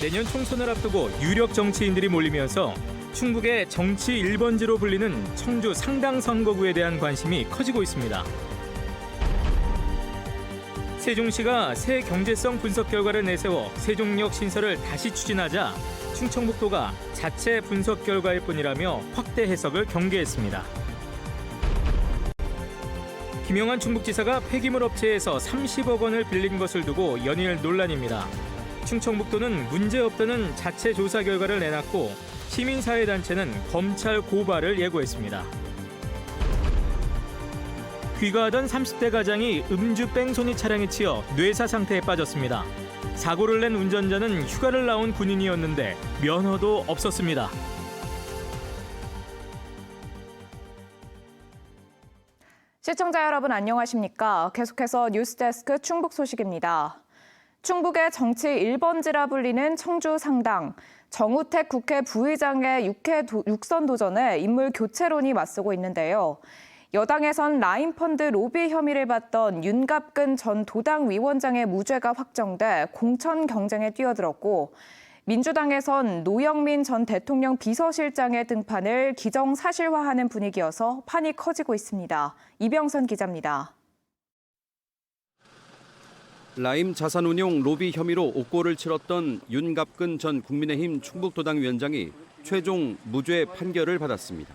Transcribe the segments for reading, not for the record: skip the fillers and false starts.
내년 총선을 앞두고 유력 정치인들이 몰리면서 충북의 정치 1번지로 불리는 청주 상당 선거구에 대한 관심이 커지고 있습니다. 세종시가 새 경제성 분석 결과를 내세워 세종역 신설을 다시 추진하자 충청북도가 자체 분석 결과일 뿐이라며 확대 해석을 경계했습니다. 김영환 충북지사가 폐기물 업체에서 30억 원을 빌린 것을 두고 연일 논란입니다. 충청북도는 문제없다는 자체 조사 결과를 내놨고 시민사회단체는 검찰 고발을 예고했습니다. 귀가하던 30대 가장이 음주 뺑소니 차량에 치여 뇌사 상태에 빠졌습니다. 사고를 낸 운전자는 휴가를 나온 군인이었는데 면허도 없었습니다. 시청자 여러분 안녕하십니까? 계속해서 뉴스데스크 충북 소식입니다. 충북의 정치 1번지라 불리는 청주 상당. 정우택 국회 부의장의 육선 도전에 인물 교체론이 맞서고 있는데요. 여당에선 라인펀드 로비 혐의를 받던 윤갑근 전 도당 위원장의 무죄가 확정돼 공천 경쟁에 뛰어들었고, 민주당에선 노영민 전 대통령 비서실장의 등판을 기정사실화하는 분위기여서 판이 커지고 있습니다. 이병선 기자입니다. 라임 자산운용 로비 혐의로 옥고를 치렀던 윤갑근 전 국민의힘 충북도당 위원장이 최종 무죄 판결을 받았습니다.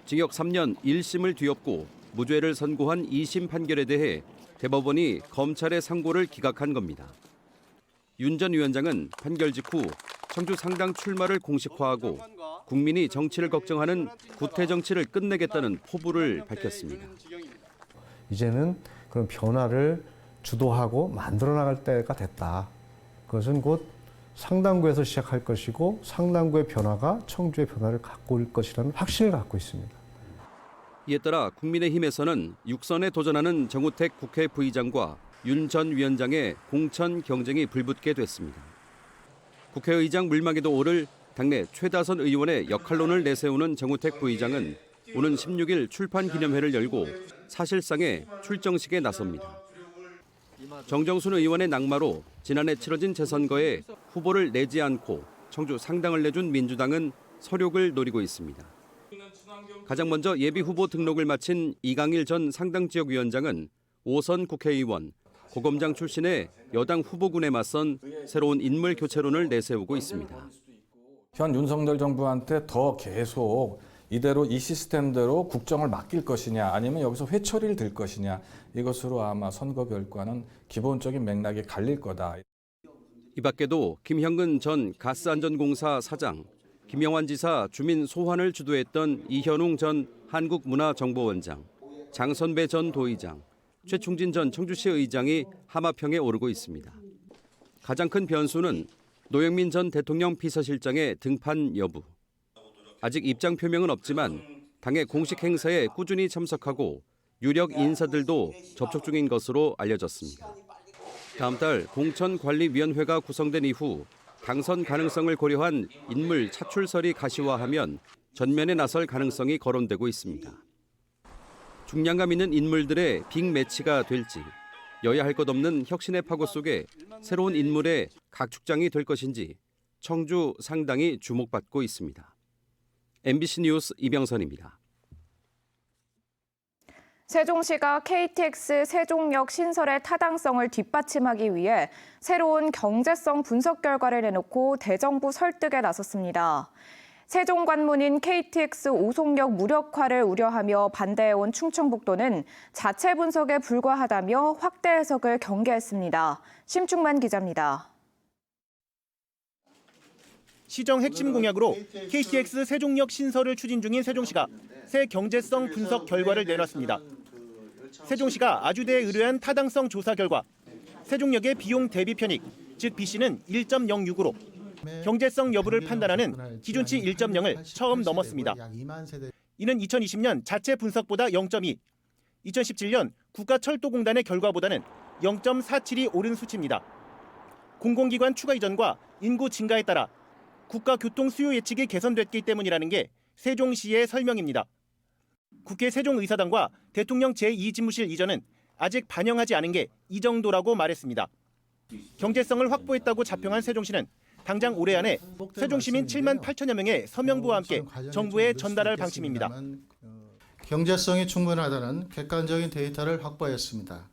징역 3년 1심을 뒤엎고 무죄를 선고한 2심 판결에 대해 대법원이 검찰의 상고를 기각한 겁니다. 윤 전 위원장은 판결 직후 청주 상당 출마를 공식화하고 국민이 정치를 걱정하는 구태 정치를 끝내겠다는 포부를 밝혔습니다. 이제는 그런 변화를 주도하고 만들어 나갈 때가 됐다. 그것은 곧 상당구에서 시작할 것이고 상당구의 변화가 청주의 변화를 갖고 올 것이라는 확신을 갖고 있습니다. 이에 따라 국민의힘에서는 육선에 도전하는 정우택 국회 부의장과 윤 전 위원장의 공천 경쟁이 불붙게 됐습니다. 국회의장 물망에도 오를 당내 최다선 의원의 역할론을 내세우는 정우택 부의장은 오는 16일 출판 기념회를 열고 사실상의 출정식에 나섭니다. 정정순 의원의 낙마로 지난해 치러진 재선거에 후보를 내지 않고 청주 상당을 내준 민주당은 서욕을 노리고 있습니다. 가장 먼저 예비 후보 등록을 마친 이강일 전 상당지역위원장은 5선 국회의원, 고검장 출신의 여당 후보군에 맞선 새로운 인물 교체론을 내세우고 있습니다. 현 윤석열 정부한테 더 계속 이대로 이 시스템대로 국정을 맡길 것이냐 아니면 여기서 회초리를 들 것이냐 이것으로 아마 선거 결과는 기본적인 맥락이 갈릴 거다. 이 밖에도 김형근 전 가스안전공사 사장, 김영환 지사 주민 소환을 주도했던 이현웅 전 한국문화정보원장, 장선배 전 도의장, 최충진 전 청주시 의장이 하마평에 오르고 있습니다. 가장 큰 변수는 노영민 전 대통령 비서실장의 등판 여부. 아직 입장 표명은 없지만 당의 공식 행사에 꾸준히 참석하고 유력 인사들도 접촉 중인 것으로 알려졌습니다. 다음 달 공천관리위원회가 구성된 이후 당선 가능성을 고려한 인물 차출설이 가시화하면 전면에 나설 가능성이 거론되고 있습니다. 중량감 있는 인물들의 빅매치가 될지, 여야 할 것 없는 혁신의 파고 속에 새로운 인물의 각축장이 될 것인지 청주 상당히 주목받고 있습니다. MBC 뉴스 이병선입니다. 세종시가 KTX 세종역 신설의 타당성을 뒷받침하기 위해 새로운 경제성 분석 결과를 내놓고 대정부 설득에 나섰습니다. 세종관문인 KTX 오송역 무력화를 우려하며 반대해온 충청북도는 자체 분석에 불과하다며 확대 해석을 경계했습니다. 심충만 기자입니다. 시정 핵심 공약으로 KTX 세종역 신설을 추진 중인 세종시가 새 경제성 분석 결과를 내놨습니다. 세종시가 아주대에 의뢰한 타당성 조사 결과 세종역의 비용 대비 편익, 즉 BC는 1.06으로 경제성 여부를 판단하는 기준치 1.0을 처음 넘었습니다. 이는 2020년 자체 분석보다 0.2, 2017년 국가철도공단의 결과보다는 0.47이 오른 수치입니다. 공공기관 추가 이전과 인구 증가에 따라 국가 교통 수요 예측이 개선됐기 때문이라는 게 세종시의 설명입니다. 국회 세종의사당과 대통령 제2집무실 이전은 아직 반영하지 않은 게 이 정도라고 말했습니다. 경제성을 확보했다고 자평한 세종시는 당장 올해 안에 세종시민 7만 8천여 명의 서명부와 함께 정부에 전달할 방침입니다. 경제성이 충분하다는 객관적인 데이터를 확보했습니다.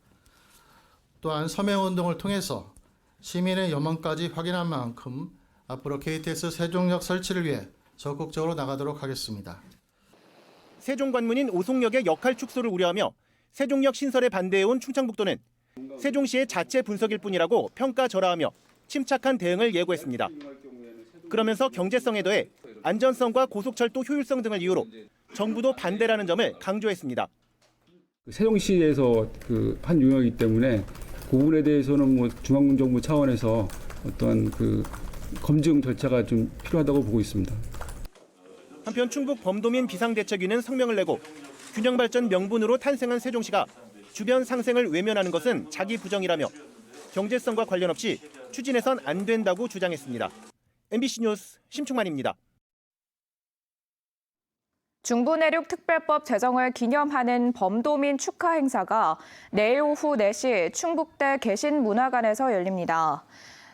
또한 서명운동을 통해서 시민의 여망까지 확인한 만큼 앞으로 KTX 세종역 설치를 위해 적극적으로 나가도록 하겠습니다. 세종관문인 오송역의 역할 축소를 우려하며 세종역 신설에 반대해온 충청북도는 세종시의 자체 분석일 뿐이라고 평가절하하며 침착한 대응을 예고했습니다. 그러면서 경제성에 더해 안전성과 고속철도 효율성 등을 이유로 정부도 반대라는 점을 강조했습니다. 세종시에서 한 용역이기 때문에 그 부분에 대해서는 중앙정부 차원에서 어떤 검증 절차가 좀 필요하다고 보고 있습니다. 한편 충북 범도민 비상대책위는 성명을 내고 균형발전 명분으로 탄생한 세종시가 주변 상생을 외면하는 것은 자기 부정이라며 경제성과 관련 없이 추진해선 안 된다고 주장했습니다. MBC 뉴스 심충만입니다. 중부내륙 특별법 제정을 기념하는 범도민 축하 행사가 내일 오후 4시 충북대 개신문화관에서 열립니다.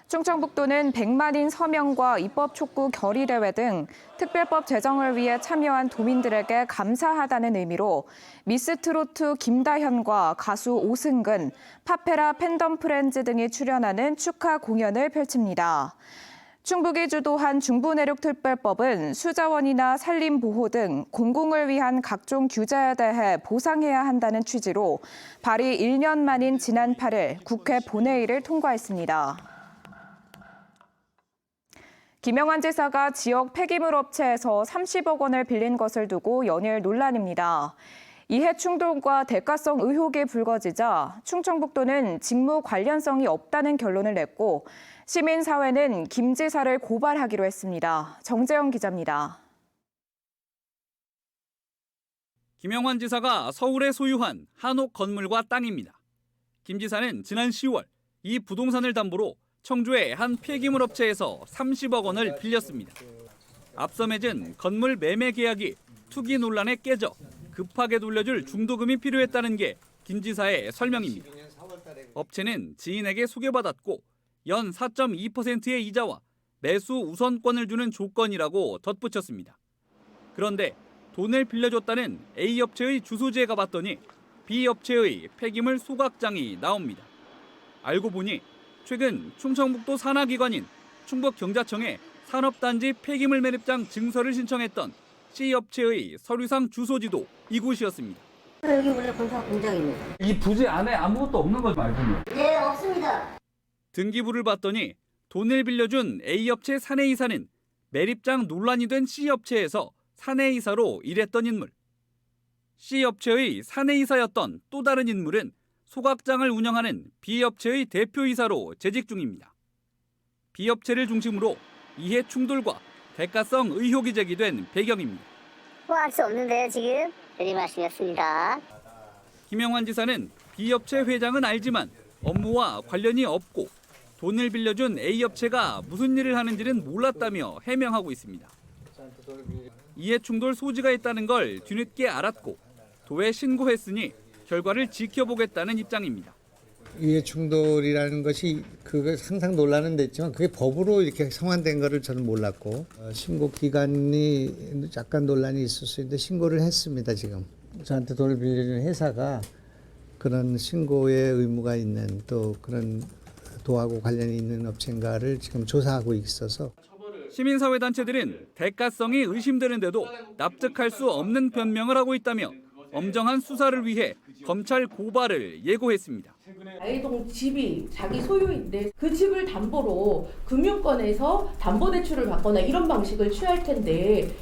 충청북도는 100만인 서명과 입법 촉구 결의대회 등 특별법 제정을 위해 참여한 도민들에게 감사하다는 의미로 미스트로트 김다현과 가수 오승근, 파페라 팬덤 프렌즈 등이 출연하는 축하 공연을 펼칩니다. 충북이 주도한 중부내륙 특별법은 수자원이나 산림보호 등 공공을 위한 각종 규제에 대해 보상해야 한다는 취지로 발의 1년 만인 지난 8일 국회 본회의를 통과했습니다. 김영환 지사가 지역 폐기물 업체에서 30억 원을 빌린 것을 두고 연일 논란입니다. 이해 충돌과 대가성 의혹이 불거지자 충청북도는 직무 관련성이 없다는 결론을 냈고 시민사회는 김 지사를 고발하기로 했습니다. 정재영 기자입니다. 김영환 지사가 서울에 소유한 한옥 건물과 땅입니다. 김 지사는 지난 10월 이 부동산을 담보로 청주의 한 폐기물 업체에서 30억 원을 빌렸습니다. 앞서 맺은 건물 매매 계약이 투기 논란에 깨져 급하게 돌려줄 중도금이 필요했다는 게 김 지사의 설명입니다. 업체는 지인에게 소개받았고 연 4.2%의 이자와 매수 우선권을 주는 조건이라고 덧붙였습니다. 그런데 돈을 빌려줬다는 A 업체의 주소지에 가봤더니 B 업체의 폐기물 소각장이 나옵니다. 알고 보니 최근 충청북도 산하기관인 충북경자청에 산업단지 폐기물 매립장 증서를 신청했던 C 업체의 서류상 주소지도 이곳이었습니다. 여기 원래 공사 공장입니다. 이 부지 안에 아무것도 없는 거 말고요? 네, 없습니다. 등기부를 봤더니 돈을 빌려준 A 업체 사내이사는 매립장 논란이 된 C 업체에서 사내이사로 일했던 인물. C 업체의 사내이사였던 또 다른 인물은 소각장을 운영하는 B 업체의 대표이사로 재직 중입니다. B 업체를 중심으로 이해 충돌과 대가성 의혹이 제기된 배경입니다. 알 수 없는데요, 지금. 들이마시겠습니다. 김영환 지사는 B 업체 회장은 알지만 업무와 관련이 없고 돈을 빌려준 A 업체가 무슨 일을 하는지는 몰랐다며 해명하고 있습니다. 이해 충돌 소지가 있다는 걸 뒤늦게 알았고 도에 신고했으니 결과를 지켜보겠다는 입장입니다. 이해 충돌이라는 것이 그게 항상 논란은 됐지만 그게 법으로 이렇게 성환된 거를 저는 몰랐고 신고 기간이 약간 논란이 있을 수 있는데 신고를 했습니다. 지금 저한테 돈을 빌려주는 회사가 그런 신고의 의무가 있는 또 그런 도하고 관련이 있는 업체인가를 지금 조사하고 있어서 시민사회단체들은 대가성이 의심되는데도 납득할 수 없는 변명을 하고 있다며 엄정한 수사를 위해 검찰 고발을 예고했습니다. 아이동 집이 자기 소유인데 그 집을 담보로 금융권에서 담보대출을 받거나 이런 방식을 취할 텐데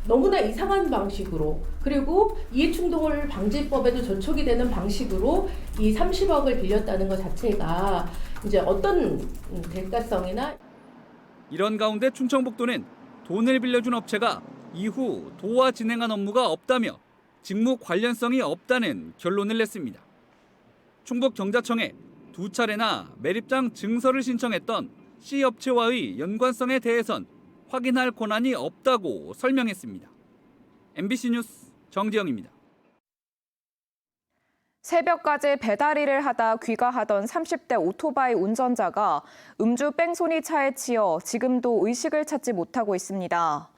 너무나 이상한 방식으로 그리고 이해충돌 방지법에도 저촉이 되는 방식으로 이 30억을 빌렸다는 것 자체가 이제 어떤 대가성이나 이런 가운데 충청북도는 돈을 빌려준 업체가 이후 도와 진행한 업무가 없다며 직무 관련성이 없다는 결론을 냈습니다. 충북경자청에 2차례나 매립장 증서를 신청했던 C 업체와의 연관성에 대해선 확인할 권한이 없다고 설명했습니다. MBC 뉴스 정지영입니다. 새벽까지 배달일을 하다 귀가하던 30대 오토바이 운전자가 음주 뺑소니 차에 치여 지금도 의식을 찾지 못하고 있습니다.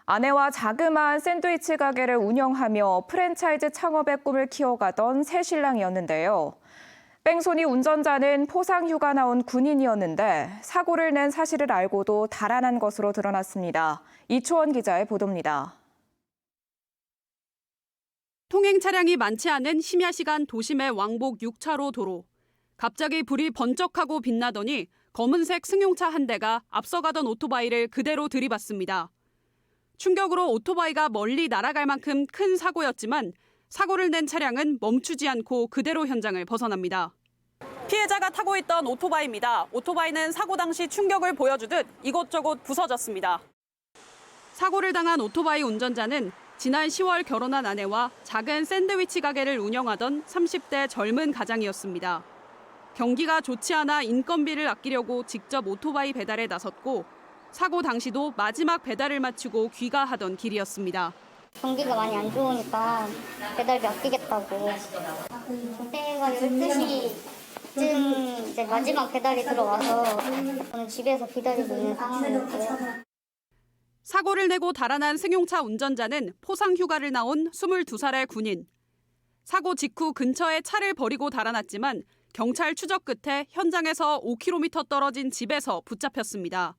아내와 자그마한 샌드위치 가게를 운영하며 프랜차이즈 창업의 꿈을 키워가던 새 신랑이었는데요. 뺑소니 운전자는 포상휴가 나온 군인이었는데 사고를 낸 사실을 알고도 달아난 것으로 드러났습니다. 이초원 기자의 보도입니다. 통행 차량이 많지 않은 심야 시간 도심의 왕복 6차로 도로. 갑자기 불이 번쩍하고 빛나더니 검은색 승용차 한 대가 앞서가던 오토바이를 그대로 들이받습니다. 충격으로 오토바이가 멀리 날아갈 만큼 큰 사고였지만 사고를 낸 차량은 멈추지 않고 그대로 현장을 벗어납니다. 피해자가 타고 있던 오토바이입니다. 오토바이는 사고 당시 충격을 보여주듯 이곳저곳 부서졌습니다. 사고를 당한 오토바이 운전자는 지난 10월 결혼한 아내와 작은 샌드위치 가게를 운영하던 30대 젊은 가장이었습니다. 경기가 좋지 않아 인건비를 아끼려고 직접 오토바이 배달에 나섰고 사고 당시도 마지막 배달을 마치고 귀가하던 길이었습니다. 경기가 많이 안 좋으니까 배달비 아끼겠다고. 그때가 12시쯤 이제 마지막 배달이 들어와서 저는 집에서 기다리고 있는 상황이었고요. 사고를 내고 달아난 승용차 운전자는 포상휴가를 나온 22살의 군인. 사고 직후 근처에 차를 버리고 달아났지만 경찰 추적 끝에 현장에서 5km 떨어진 집에서 붙잡혔습니다.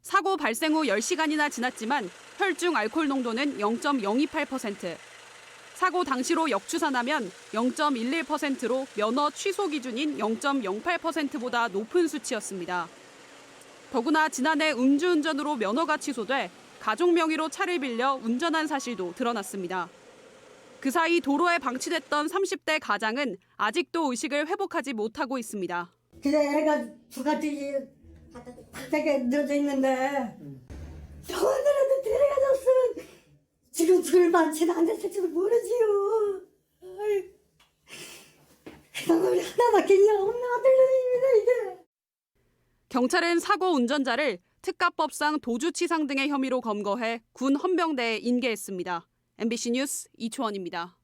사고 발생 후 10시간이나 지났지만 혈중 알코올 농도는 0.028%. 사고 당시로 역추산하면 0.11%로 면허 취소 기준인 0.08%보다 높은 수치였습니다. 더구나 지난해 음주운전으로 면허가 취소돼 가족 명의로 차를 빌려 운전한 사실도 드러났습니다. 그 사이 도로에 방치됐던 30대 가장은 아직도 의식을 회복하지 못하고 있습니다. 그래 애가 두 가지 바닥에 누워져 있는데 병원이라도 데려가줬으면 지금 술 만치는 안 됐을지도 모르지요. 그동안 우리 하나밖에 없는 아들놈입니다 이게. 경찰은 사고 운전자를 특가법상 도주치상 등의 혐의로 검거해 군 헌병대에 인계했습니다. MBC 뉴스 이초원입니다.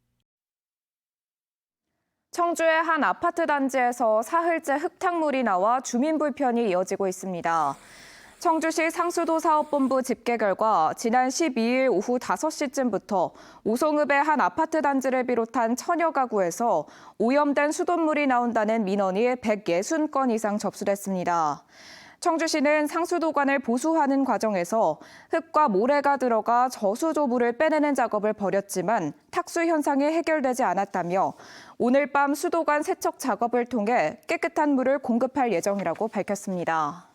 청주의 한 아파트 단지에서 사흘째 흙탕물이 나와 주민 불편이 이어지고 있습니다. 청주시 상수도사업본부 집계 결과 지난 12일 오후 5시쯤부터 오송읍의 한 아파트 단지를 비롯한 천여 가구에서 오염된 수돗물이 나온다는 민원이 160건 이상 접수됐습니다. 청주시는 상수도관을 보수하는 과정에서 흙과 모래가 들어가 저수조물을 빼내는 작업을 벌였지만 탁수 현상이 해결되지 않았다며 오늘 밤 수도관 세척 작업을 통해 깨끗한 물을 공급할 예정이라고 밝혔습니다.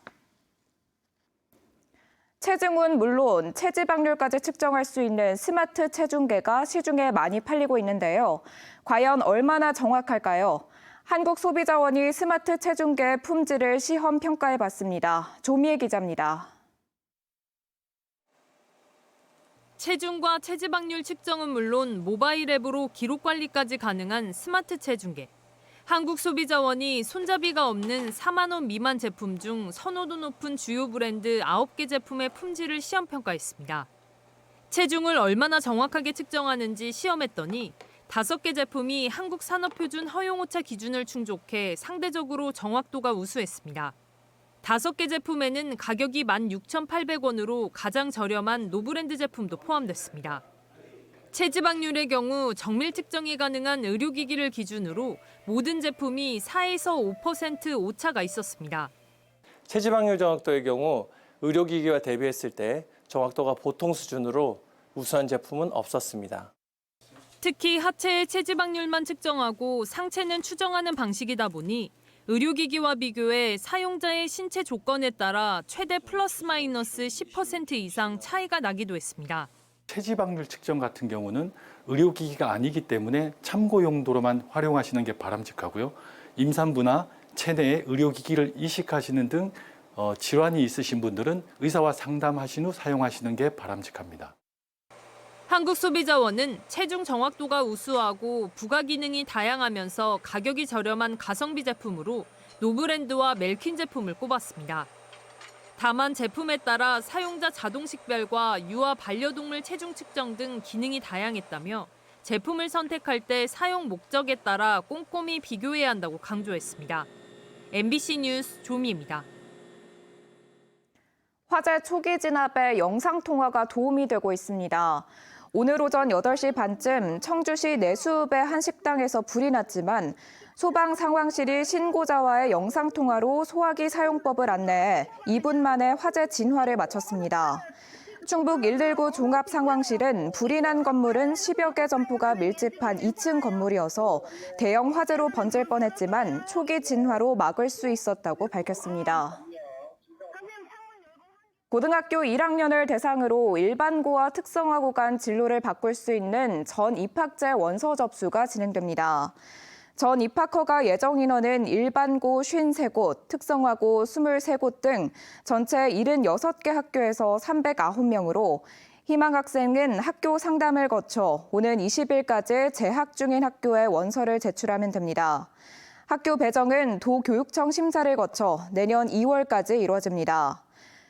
체중은 물론 체지방률까지 측정할 수 있는 스마트 체중계가 시중에 많이 팔리고 있는데요. 과연 얼마나 정확할까요? 한국소비자원이 스마트 체중계 품질을 시험 평가해봤습니다. 조미애 기자입니다. 체중과 체지방률 측정은 물론 모바일 앱으로 기록 관리까지 가능한 스마트 체중계. 한국소비자원이 손잡이가 없는 4만 원 미만 제품 중 선호도 높은 주요 브랜드 9개 제품의 품질을 시험 평가했습니다. 체중을 얼마나 정확하게 측정하는지 시험했더니 5개 제품이 한국산업표준 허용오차 기준을 충족해 상대적으로 정확도가 우수했습니다. 5개 제품에는 가격이 16,800원으로 가장 저렴한 노브랜드 제품도 포함됐습니다. 체지방률의 경우 정밀 측정이 가능한 의료기기를 기준으로 모든 제품이 4에서 5% 오차가 있었습니다. 체지방률 정확도의 경우 의료기기와 대비했을 때 정확도가 보통 수준으로 우수한 제품은 없었습니다. 특히 하체의 체지방률만 측정하고 상체는 추정하는 방식이다 보니 의료기기와 비교해 사용자의 신체 조건에 따라 최대 플러스 마이너스 10% 이상 차이가 나기도 했습니다. 체지방률 측정 같은 경우는 의료기기가 아니기 때문에 참고 용도로만 활용하시는 게 바람직하고요. 임산부나 체내에 의료기기를 이식하시는 등 질환이 있으신 분들은 의사와 상담하신 후 사용하시는 게 바람직합니다. 한국소비자원은 체중 정확도가 우수하고 부가 기능이 다양하면서 가격이 저렴한 가성비 제품으로 노브랜드와 멜킨 제품을 꼽았습니다. 다만 제품에 따라 사용자 자동 식별과 유아 반려동물 체중 측정 등 기능이 다양했다며 제품을 선택할 때 사용 목적에 따라 꼼꼼히 비교해야 한다고 강조했습니다. MBC 뉴스 조미입니다. 화재 초기 진압에 영상통화가 도움이 되고 있습니다. 오늘 오전 8시 반쯤 청주시 내수읍의 한 식당에서 불이 났지만 소방 상황실이 신고자와의 영상통화로 소화기 사용법을 안내해 2분 만에 화재 진화를 마쳤습니다. 충북 119 종합상황실은 불이 난 건물은 10여 개 점포가 밀집한 2층 건물이어서 대형 화재로 번질 뻔했지만 초기 진화로 막을 수 있었다고 밝혔습니다. 고등학교 1학년을 대상으로 일반고와 특성화고 간 진로를 바꿀 수 있는 전 입학제 원서 접수가 진행됩니다. 전 입학허가 예정 인원은 일반고 53곳, 특성화고 23곳 등 전체 76개 학교에서 309명으로 희망 학생은 학교 상담을 거쳐 오는 20일까지 재학 중인 학교에 원서를 제출하면 됩니다. 학교 배정은 도교육청 심사를 거쳐 내년 2월까지 이루어집니다.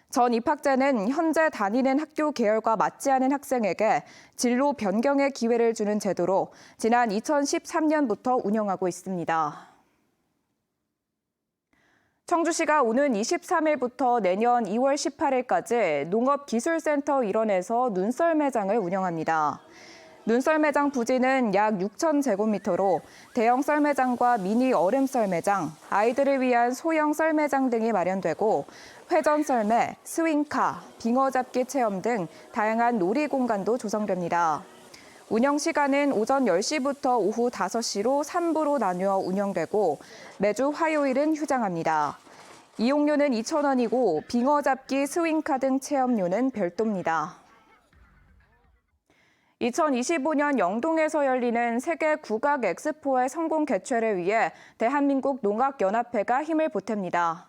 전 입학제는 현재 다니는 학교 계열과 맞지 않은 학생에게 진로 변경의 기회를 주는 제도로 지난 2013년부터 운영하고 있습니다. 청주시가 오는 23일부터 내년 2월 18일까지 농업기술센터 일원에서 눈썰 매장을 운영합니다. 눈썰 매장 부지는 약 6,000제곱미터로 대형 썰매장과 미니 얼음 썰매장, 아이들을 위한 소형 썰매장 등이 마련되고 회전 썰매, 스윙카, 빙어 잡기 체험 등 다양한 놀이 공간도 조성됩니다. 운영 시간은 오전 10시부터 오후 5시로 3부로 나누어 운영되고 매주 화요일은 휴장합니다. 이용료는 2,000원이고 빙어 잡기, 스윙카 등 체험료는 별도입니다. 2025년 영동에서 열리는 세계 국악 엑스포의 성공 개최를 위해 대한민국 농악연합회가 힘을 보탭니다.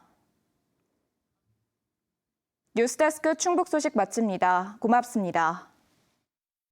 뉴스데스크 충북 소식 마칩니다. 고맙습니다.